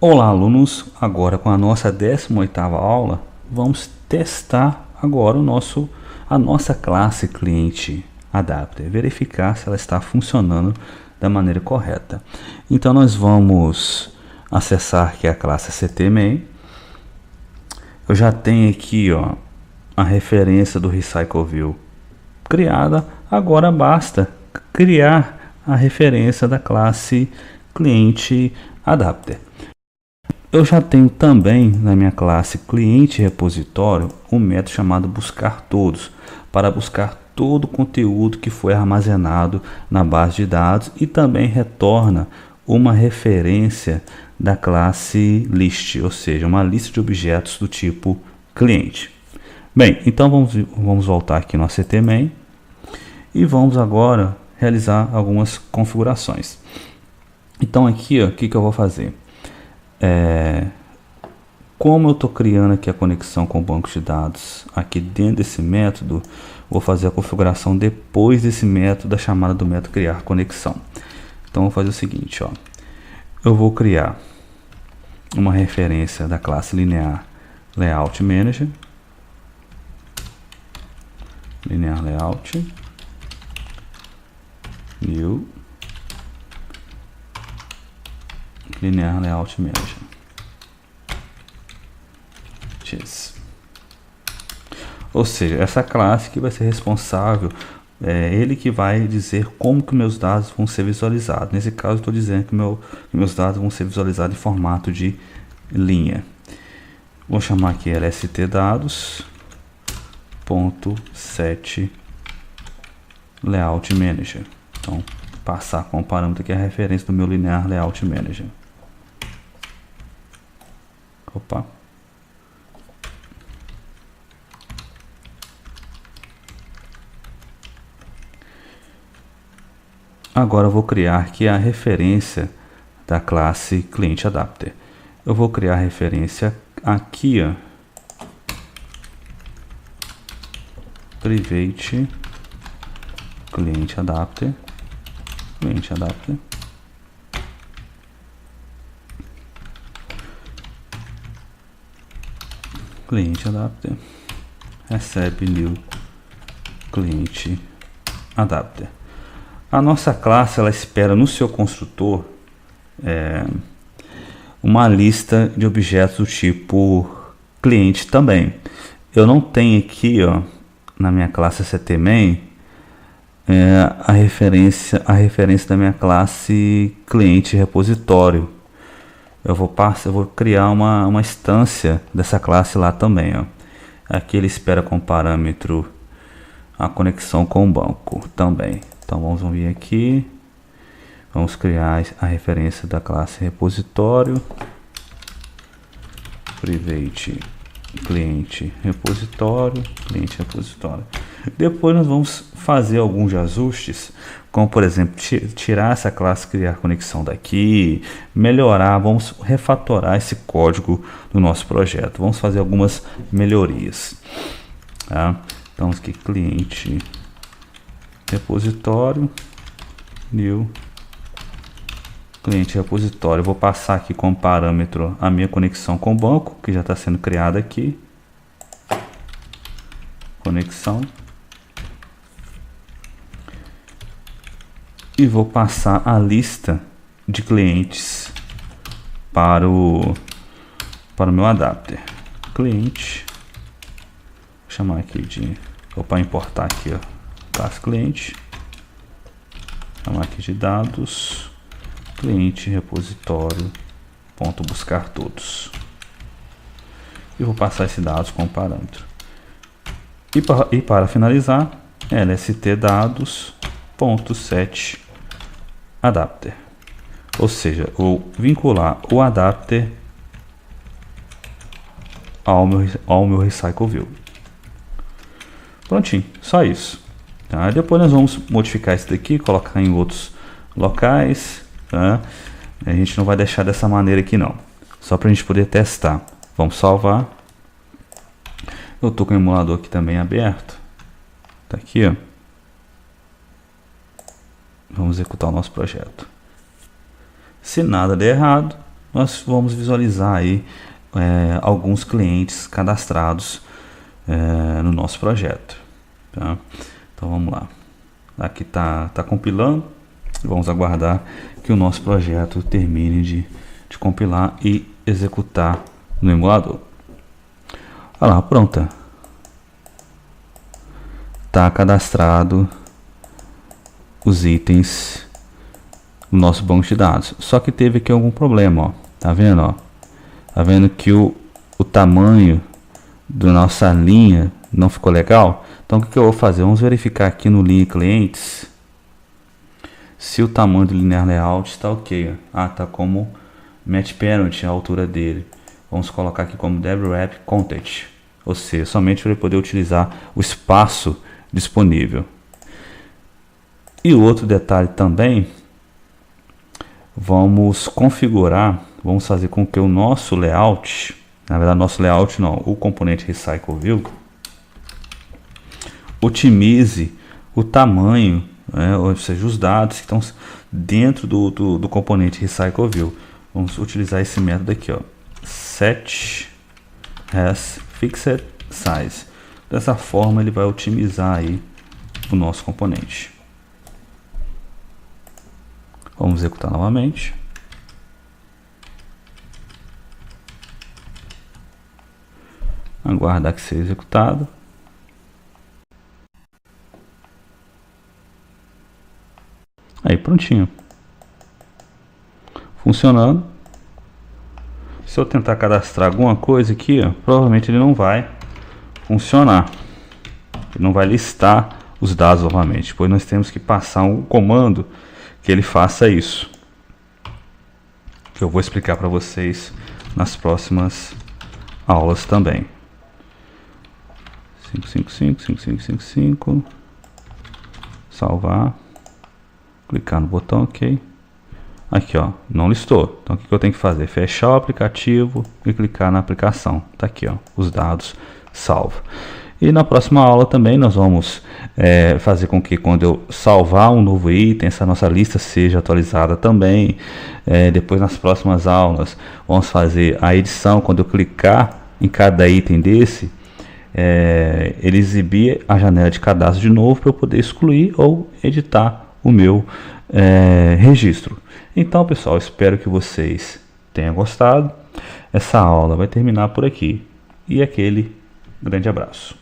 Olá, alunos! Agora com a nossa 18ª aula, vamos testar agora a nossa classe cliente adapter, verificar se ela está funcionando da maneira correta. Então nós vamos acessar aqui a classe CT-main. Eu já tenho aqui a referência do RecycleView criada, agora basta criar a referência da classe cliente adapter. Eu já tenho também na minha classe cliente repositório um método chamado buscar todos, para buscar todo o conteúdo que foi armazenado na base de dados e também retorna uma referência da classe list, ou seja, uma lista de objetos do tipo cliente. Bem, então vamos voltar aqui no CT-main e vamos agora realizar algumas configurações. Então aqui, o que eu vou fazer? Como eu estou criando aqui a conexão com o banco de dados aqui dentro desse método, vou fazer a configuração depois desse método, da chamada do método criar conexão. Então vou fazer o seguinte, eu vou criar uma referência da classe linear layout manager, linear layout, new, linear layout manager. Ou seja, essa classe que vai ser responsável, ele que vai dizer como que meus dados vão ser visualizados. Nesse caso, estou dizendo que meus dados vão ser visualizados em formato de linha. Vou chamar aqui lstdados.set layout manager. Então, passar com o parâmetro que é a referência do meu linear layout manager. Opa. Agora eu vou criar aqui a referência da classe cliente adapter. Eu vou criar a referência aqui, private cliente adapter, recebe new cliente adapter. A nossa classe ela espera no seu construtor uma lista de objetos do tipo cliente também. Eu não tenho aqui na minha classe CT-main a referência da minha classe cliente repositório. Eu vou criar uma instância dessa classe lá também. Aqui ele espera com parâmetro a conexão com o banco também. Então vamos vir aqui, vamos criar a referência da classe repositório, private cliente repositório. Depois nós vamos fazer alguns ajustes, como por exemplo tirar essa classe criar conexão daqui, melhorar, vamos refatorar esse código do nosso projeto, vamos fazer algumas melhorias, tá? Então aqui cliente repositório, new cliente repositório. Eu vou passar aqui como parâmetro a minha conexão com o banco, que já está sendo criada aqui. Conexão. E vou passar a lista de clientes para o meu adapter. Cliente. Vou chamar aqui de... para importar aqui, classe cliente. Chamar aqui de dados. Cliente repositório. Ponto buscar todos. E vou passar esses dados como parâmetro. E para finalizar, lstdados.set adapter. Ou seja, vou vincular o adapter ao meu RecycleView. Prontinho, só isso. Tá? Depois nós vamos modificar isso daqui, colocar em outros locais. Tá? A gente não vai deixar dessa maneira aqui não. Só para a gente poder testar. Vamos salvar. Eu estou com o emulador aqui também aberto. Tá aqui, Vamos executar o nosso projeto. Se nada der errado, nós vamos visualizar aí alguns clientes cadastrados no nosso projeto, tá? Então vamos lá, aqui tá compilando, vamos aguardar que o nosso projeto termine de compilar e executar no emulador. Olha lá, pronta, tá cadastrado os itens no nosso banco de dados, só que teve aqui algum problema, ó. Tá vendo, ó? Tá vendo que o tamanho da nossa linha não ficou legal? Então o que eu vou fazer? Vamos verificar aqui no linha clientes se o tamanho do linear layout está ok. Ah, tá como match parent a altura dele. Vamos colocar aqui como wrap content, ou seja, somente para ele poder utilizar o espaço disponível. E outro detalhe também, vamos configurar, vamos fazer com que o nosso layout, na verdade nosso layout não, o componente Recycle View, otimize o tamanho, ou seja, os dados que estão dentro do componente Recycle View. Vamos utilizar esse método aqui, ó, set has fixed size. Dessa forma ele vai otimizar aí o nosso componente. Vamos executar novamente. Aguardar que seja executado. Aí prontinho. Funcionando. Se eu tentar cadastrar alguma coisa aqui, ó, provavelmente ele não vai funcionar. Ele não vai listar os dados novamente, pois nós temos que passar um comando que ele faça isso, que eu vou explicar para vocês nas próximas aulas também. 555, salvar, clicar no botão OK. Aqui, ó, não listou. Então o que eu tenho que fazer? Fechar o aplicativo e clicar na aplicação. Tá aqui, ó, os dados salvo. E na próxima aula também nós vamos fazer com que quando eu salvar um novo item, essa nossa lista seja atualizada também. Depois nas próximas aulas vamos fazer a edição, quando eu clicar em cada item desse, ele exibir a janela de cadastro de novo para eu poder excluir ou editar o meu registro. Então pessoal, espero que vocês tenham gostado. Essa aula vai terminar por aqui e aquele grande abraço.